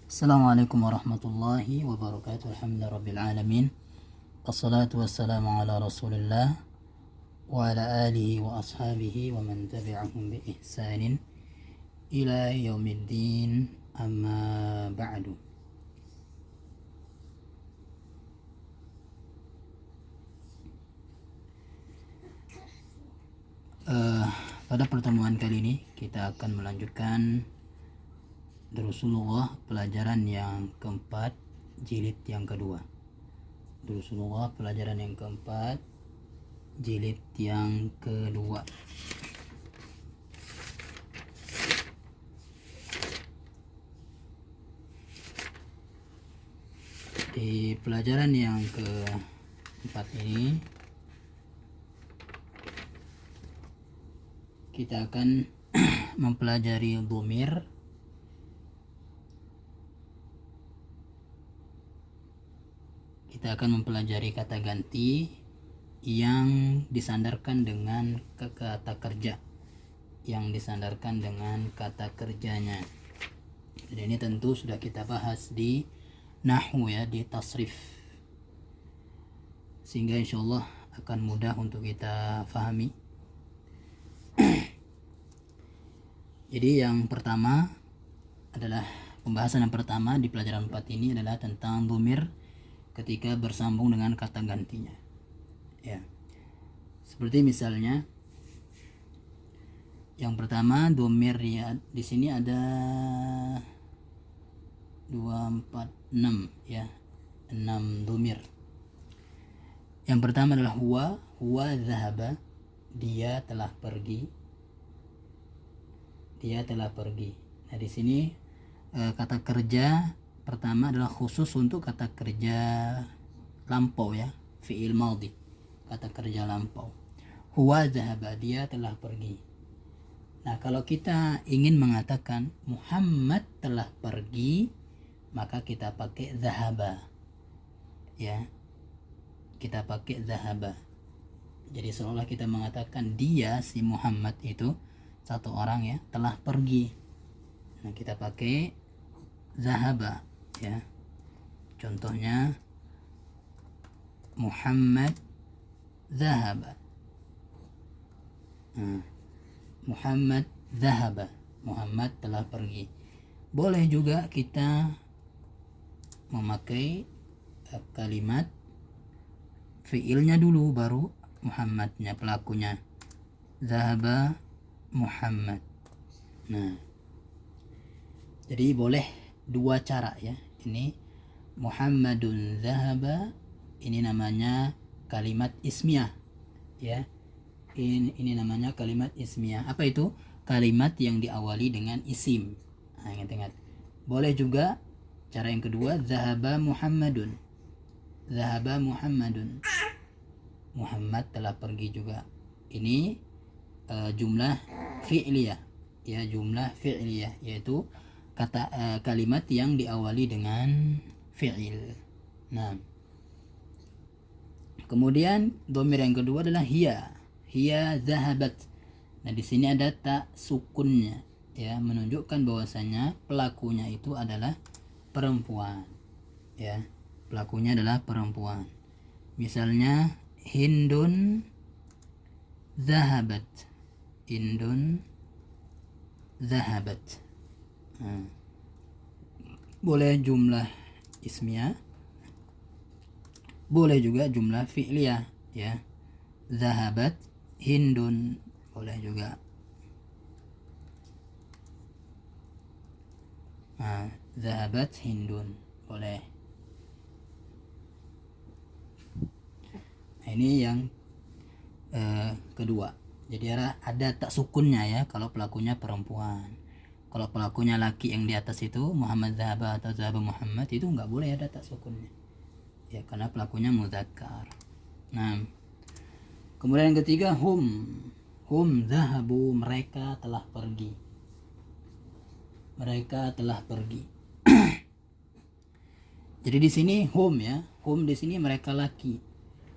Assalamualaikum warahmatullahi wabarakatuh. Alhamdulillah rabbil alamin. Wassalatu wassalamu ala Rasulillah wa ala alihi wa ashabihi wa man tabi'ahum bi ihsanin ila yaumiddin. Amma ba'du. Pada pertemuan kali ini kita akan melanjutkan Rasulullah pelajaran yang keempat, jilid yang kedua. Rasulullah pelajaran yang keempat, jilid yang kedua. Di pelajaran yang keempat ini kita akan mempelajari dhamir. Kita akan mempelajari kata ganti yang disandarkan dengan kata kerja, yang disandarkan dengan kata kerjanya. Jadi ini tentu sudah kita bahas di nahwu ya, di tasrif, sehingga insyaallah akan mudah untuk kita fahami. Jadi yang pertama adalah pembahasan yang pertama di pelajaran 4 ini adalah tentang dhamir ketika bersambung dengan kata gantinya. Ya. Seperti misalnya yang pertama dhamir ya, di sini ada 2, 4, 6 ya. 6 dhamir. Yang pertama adalah huwa dhahaba, dia telah pergi. Dia telah pergi. Nah, di sini kata kerja pertama adalah khusus untuk kata kerja lampau ya, fi'il madhi, kata kerja lampau. Huwa dhahaba, dia telah pergi. Nah, kalau kita ingin mengatakan Muhammad telah pergi, maka kita pakai dhahaba. Ya. Kita pakai dhahaba. Jadi seolah kita mengatakan dia, si Muhammad itu satu orang ya, telah pergi. Nah, kita pakai dhahaba ya. Contohnya Muhammad dhahaba. Muhammad dhahaba, Muhammad telah pergi. Boleh juga kita memakai kalimat fiilnya dulu baru Muhammadnya, pelakunya. Dhahaba Muhammad. Nah, jadi boleh dua cara ya. Ini Muhammadun dhahaba, ini namanya kalimat ismiyah ya. Ini namanya kalimat ismiyah. Apa itu? Kalimat yang diawali dengan isim. Nah, ingat-ingat. Boleh juga cara yang kedua, dhahaba Muhammadun. Dhahaba Muhammadun. Muhammad telah pergi juga. Ini jumlah fi'liyah ya, jumlah fi'liyah, yaitu kata kalimat yang diawali dengan fi'il. Nah, kemudian dhamir yang kedua adalah hiya dhahabat. Nah, di sini ada tak sukunnya ya, menunjukkan bahwasanya pelakunya itu adalah perempuan ya, pelakunya adalah perempuan. Misalnya Hindun dhahabat, Hindun dhahabat. Boleh jumlah ismiyah, boleh juga jumlah fi'liyah ya. Dhahabat Hindun, boleh juga. Dhahabat Hindun, boleh. Nah, ini yang kedua. Jadi ada tak sukunnya ya kalau pelakunya perempuan. Kalau pelakunya laki yang di atas itu Muhammad dhahaba atau dhahaba Muhammad, itu nggak boleh ada tak sukunnya ya, karena pelakunya mudzakkar. Nah, kemudian yang ketiga hum dhahabu, mereka telah pergi. Mereka telah pergi. Jadi di sini hum ya, hum di sini mereka laki,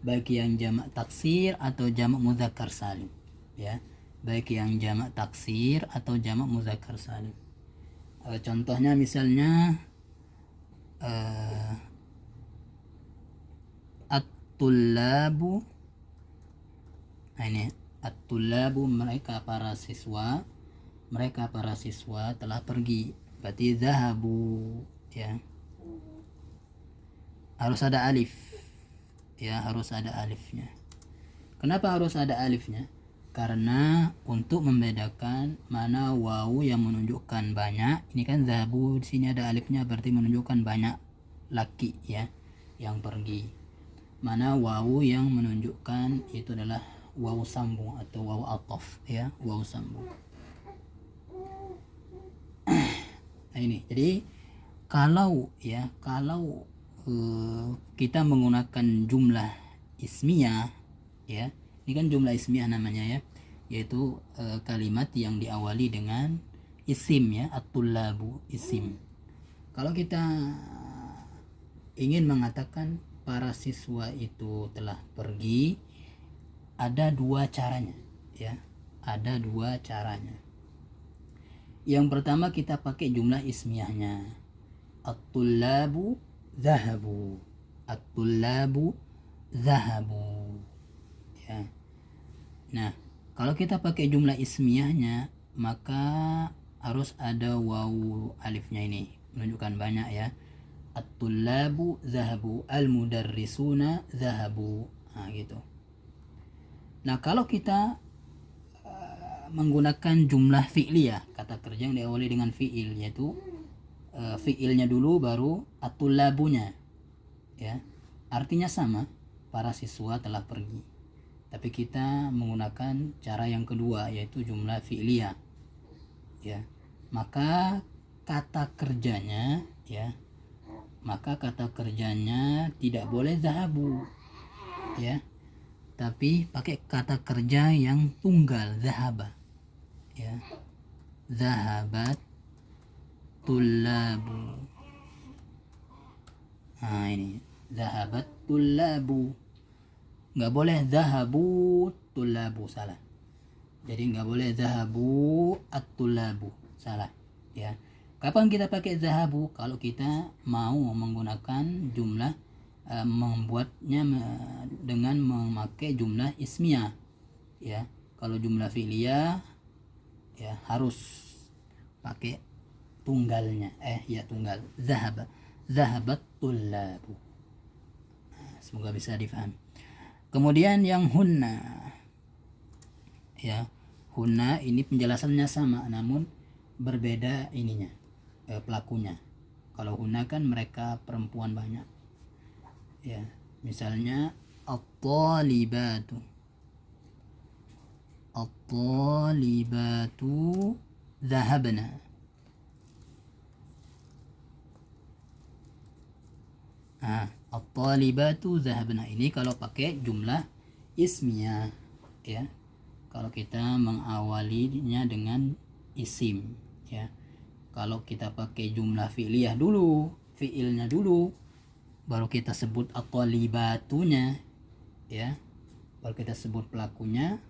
baik yang jamak taksir atau jamak mudzakkar salim ya, baik yang jamak taksir atau jamak mudzakkar salim. Contohnya misalnya uh, at-tullabu. Nah ini at-tullabu, mereka para siswa telah pergi. Berarti zahabu ya. Harus ada alif. Ya, harus ada alifnya. Kenapa harus ada alifnya? Karena untuk membedakan mana wawu yang menunjukkan banyak. Ini kan zahabu, di sini ada alifnya, berarti menunjukkan banyak laki ya yang pergi. Mana wawu yang menunjukkan itu adalah wawu sambung atau wawu ataf ya, wawu sambung. Nah ini, jadi kalau kita menggunakan jumlah ismiyah ya, ini kan jumlah ismiyah namanya ya, yaitu kalimat yang diawali dengan isim ya, at-tullabu, isim. Kalau kita ingin mengatakan para siswa itu telah pergi, ada dua caranya ya, ada dua caranya. Yang pertama kita pakai jumlah ismiyahnya, at-tullabu zahabu, at-tullabu zahabu ya. Nah, kalau kita pakai jumlah ismiyahnya, maka harus ada wawu alifnya, ini menunjukkan banyak ya. At-tullabu zahabu, al-mudarrisuna zahabu. Nah, gitu. Nah, kalau kita menggunakan jumlah fi'liyah, kata kerja yang diawali dengan fi'il, yaitu fi'ilnya dulu baru at-tullabunya ya. Artinya sama, para siswa telah pergi. Tapi kita menggunakan cara yang kedua, yaitu jumlah fi'liyah ya. Maka kata kerjanya tidak boleh zahabu ya, tapi pakai kata kerja yang tunggal, zahaba ya. Zahabat tullabu. Nah ini zahabat tullabu, nggak boleh zahabu tullabu, salah. Jadi nggak boleh zahabu at-tullabu, salah ya. Kapan kita pakai zahabu? Kalau kita mau menggunakan jumlah membuatnya dengan memakai jumlah ismiyah ya. Kalau jumlah fi'liyah ya harus pakai tunggalnya, tunggal, zahabat tullabu. Semoga bisa difahami. Kemudian yang hunna ya, hunna ini penjelasannya sama namun berbeda ininya, pelakunya. Kalau hunna kan mereka perempuan banyak ya, misalnya at-talibatu zahabna. At-talibatu zahabna ini kalau pakai jumlah ismiyah ya. Kalau kita mengawalinya dengan isim ya. Kalau kita pakai jumlah fi'liyah dulu, fi'ilnya dulu, baru kita sebut at-talibatunya ya, baru kita sebut pelakunya,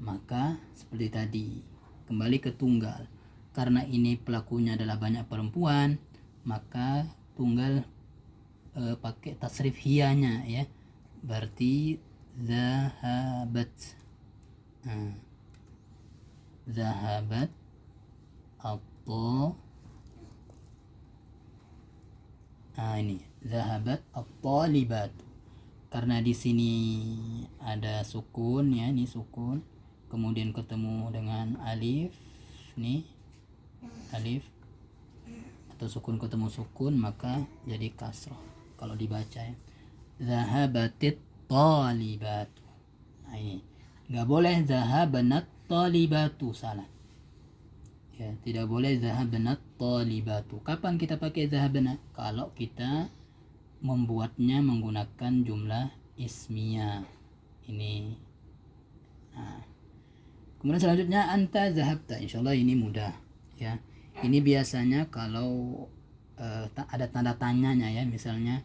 maka seperti tadi kembali ke tunggal. Karena ini pelakunya adalah banyak perempuan, maka tunggal pakai tasrif hiyanya ya, berarti zahabat. Zahabat atau ini zahabat at-talibat. Karena di sini ada sukun ya, ini sukun, kemudian ketemu dengan alif, nih alif atau sukun ketemu sukun, maka jadi kasrah kalau dibaca ya. Zahabatit talibatu. Nah ini nggak boleh zahabanat talibatu, salah ya, tidak boleh zahabanat talibatu. Kapan kita pakai zahabana? Kalau kita membuatnya menggunakan jumlah ismiyah ini. Nah, kemudian selanjutnya anta zahabta, insyaallah ini mudah ya. Ini biasanya kalau ada tanda tanyanya ya, misalnya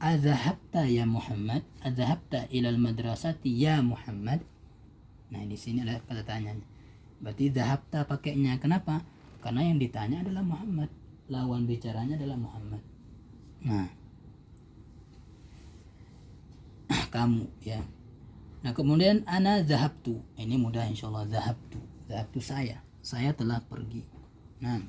azahabta ya Muhammad, azahabta ilal madrasati ya Muhammad. Nah di sini ada kata tanyanya, berarti zahabta pakainya. Kenapa? karena yang ditanya adalah Muhammad, lawan bicaranya adalah Muhammad. Nah, kamu ya. Nah, kemudian ana zahabtu. Ini mudah insyaallah. Zahabtu. Zahabtu saya telah pergi. Nah,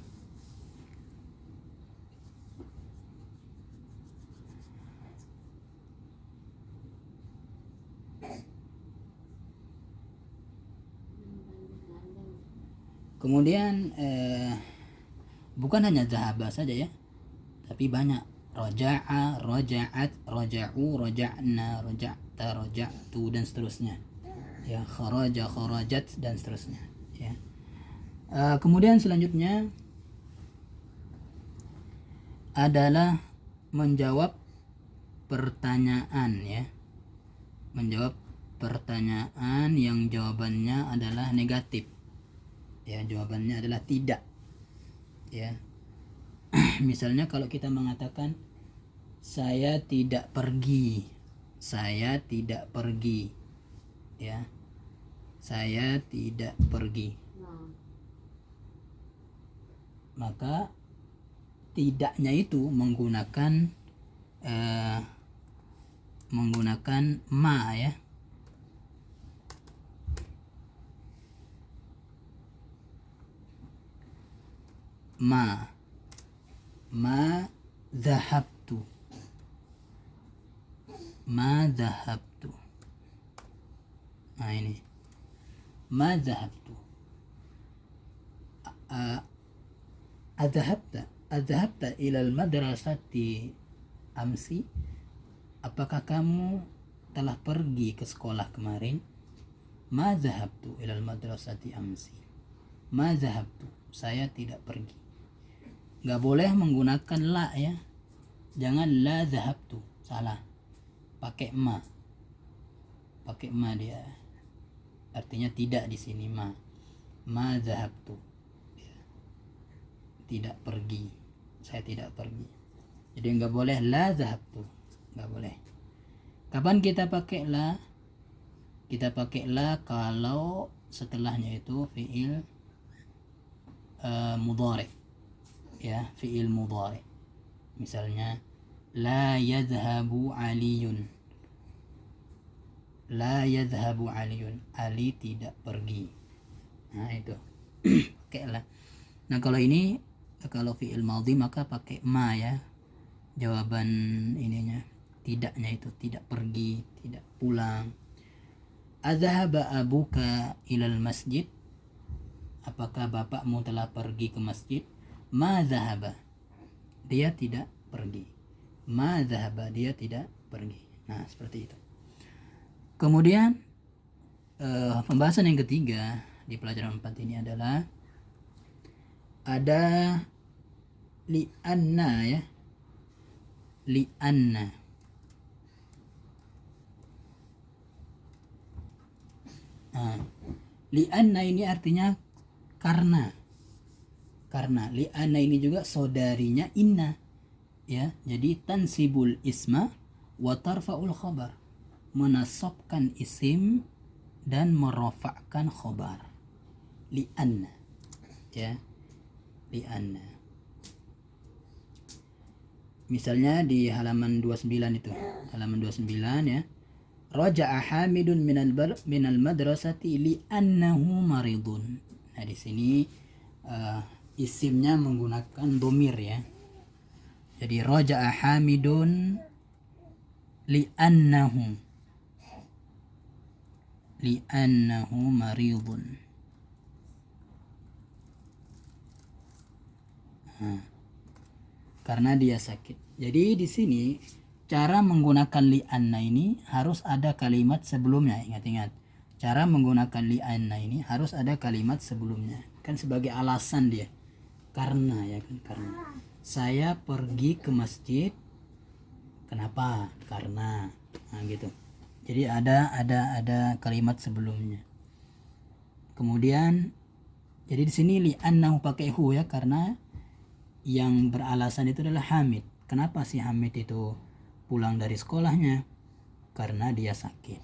kemudian bukan hanya zahaba saja ya, tapi banyak. Raja'a, raja'at, raja'u, raja'na, raja'ta, raja'tu, dan seterusnya ya. Kharaja, kharajat, dan seterusnya ya. Kemudian selanjutnya adalah menjawab pertanyaan ya. Menjawab pertanyaan yang jawabannya adalah negatif ya, jawabannya adalah tidak ya. Misalnya kalau kita mengatakan saya tidak pergi ya, saya tidak pergi, maka tidaknya itu menggunakan ma ya. Ma dhahabtu, nah ini ma dhahabtu. Adhabta ilal madrasati amsi, apakah kamu telah pergi ke sekolah kemarin? Ma dhahabtu ilal madrasati amsi, ma dhahabtu, saya tidak pergi. Nggak boleh menggunakan la ya, jangan la dhahabtu, salah, pakai ma dia, artinya tidak di sini. Ma dhahabtu, tidak pergi, saya tidak pergi. Jadi nggak boleh la dhahabtu, nggak boleh. Kapan kita pakai la? Kita pakai la kalau setelahnya itu fiil mudhari ya, fiil mudhari. Misalnya la yadhhabu aliyun, la yadhhabu aliyun, Ali tidak pergi. Nah itu pakai la. Nah kalau ini, kalau fiil madhi maka pakai ma ya, jawaban ininya, tidaknya itu tidak pergi, tidak pulang. Adhaba abuka ilal masjid, apakah bapakmu telah pergi ke masjid? Ma dhahaba, dia tidak pergi. Ma dhahaba, dia tidak pergi. Nah seperti itu. Kemudian pembahasan yang ketiga di pelajaran 4 ini adalah ada li'anna ya, li'anna. Li'anna ini artinya karena li'anna ini juga saudarinya inna ya. Jadi tansibul isma wa tarfa'ul khabar, menasabkan isim dan merafa'kan khabar. Li'anna ya, li'anna. Misalnya di halaman 29 itu, halaman 29 ya. Raja'a Hamidun minal madrasati li'annahu maridun. Nah di sini isimnya menggunakan domir ya. Jadi raja'a Hamidun li'annahu maridun. Karena dia sakit. Jadi di sini cara menggunakan li'anna ini harus ada kalimat sebelumnya. Ingat-ingat, cara menggunakan li'anna ini harus ada kalimat sebelumnya. Kan sebagai alasan dia. Karena ya kan, karena saya pergi ke masjid. Kenapa? Karena. Nah gitu. Jadi ada kalimat sebelumnya. Kemudian jadi di sini li'annahu pakai hu ya, karena yang beralasan itu adalah Hamid. Kenapa si Hamid itu pulang dari sekolahnya? Karena dia sakit.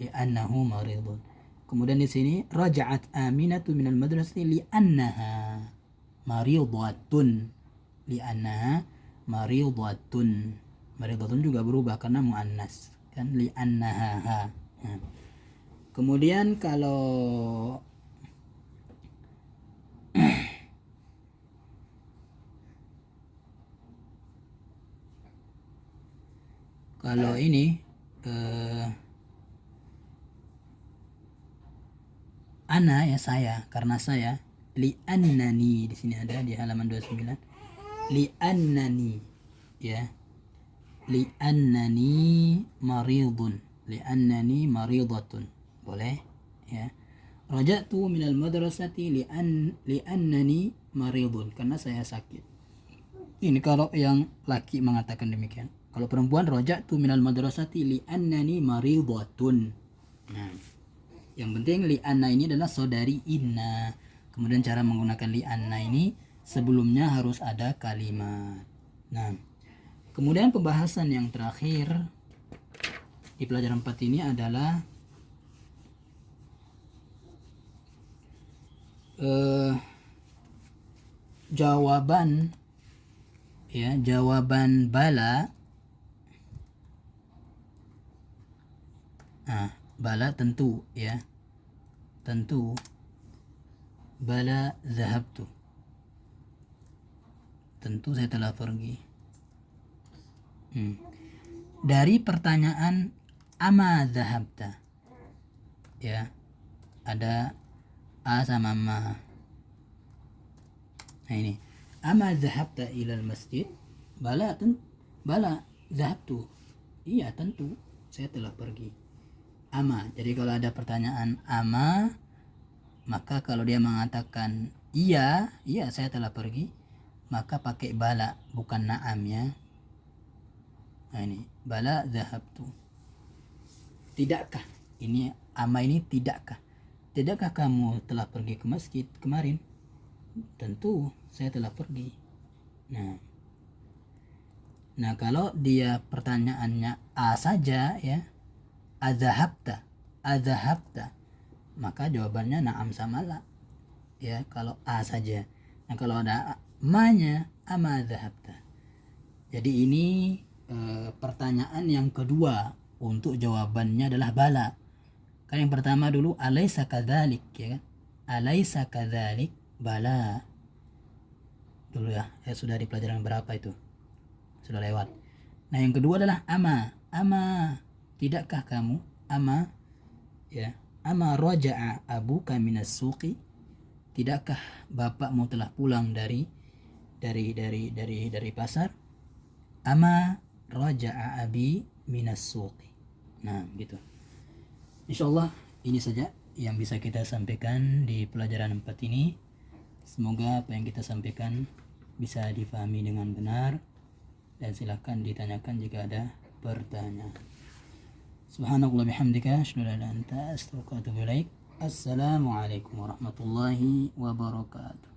Li'annahu maridun. Kemudian di sini raja'at Aminatu minal madrasati li'annaha maridatun, li'annaha maridatun. Maridatun juga berubah karena muannas kan, li'annaha. Nah, kemudian kalau ini ana ya saya, karena saya, li'annani di sini ada di halaman 29, li'annani ya, li'annani maridun, li'annani maridatun, boleh ya. Raja'tu minal madrasati li'annani maridun, karena saya sakit. Ini kalau yang laki mengatakan demikian. Kalau perempuan, raja'tu minal madrasati li'annani maridatun. Nah, yang penting li'anna ini adalah saudari inna. Kemudian cara menggunakan li'anna ini sebelumnya harus ada kalimat. Nah, kemudian pembahasan yang terakhir di pelajaran 4 ini adalah jawaban ya, jawaban bala. Nah, bala tentu ya, tentu. Bala zahabtu, tentu saya telah pergi. Dari pertanyaan ama zahabta ya, ada a sama ma. Nah ini, ama zahabta ilal masjid, bala bala zahabtu, iya tentu saya telah pergi. Ama, jadi kalau ada pertanyaan ama, maka kalau dia mengatakan iya saya telah pergi, maka pakai bala bukan na'am ya. Nah ini, bala zahabtu. Tidakkah, ini ama ini tidakkah kamu telah pergi ke masjid kemarin? Tentu saya telah pergi. Nah kalau dia pertanyaannya a saja ya, adzahabta, maka jawabannya na'am sama la ya, kalau a saja. Nah kalau ada ma-nya, ama adzahabta. Jadi ini pertanyaan yang kedua untuk jawabannya adalah bala. Kan yang pertama dulu alaisa kadzalik ya kan, alaisa kadzalik, bala dulu ya, sudah di pelajaran berapa itu, sudah lewat. Nah yang kedua adalah ama, tidakkah kamu, ama ya, ama raja'a abuka minas suqi, tidakkah bapakmu telah pulang dari pasar? Ama raja'a abi minas suqi. Nah gitu. Insyaallah ini saja yang bisa kita sampaikan di pelajaran 4 ini. Semoga apa yang kita sampaikan bisa difahami dengan benar, dan silakan ditanyakan jika ada pertanyaan. Subhanallah bihamdika, asyhadu an la ilaha illa anta, astaghfiruka wa atubu ilaik. Assalamualaikum warahmatullahi wabarakatuh.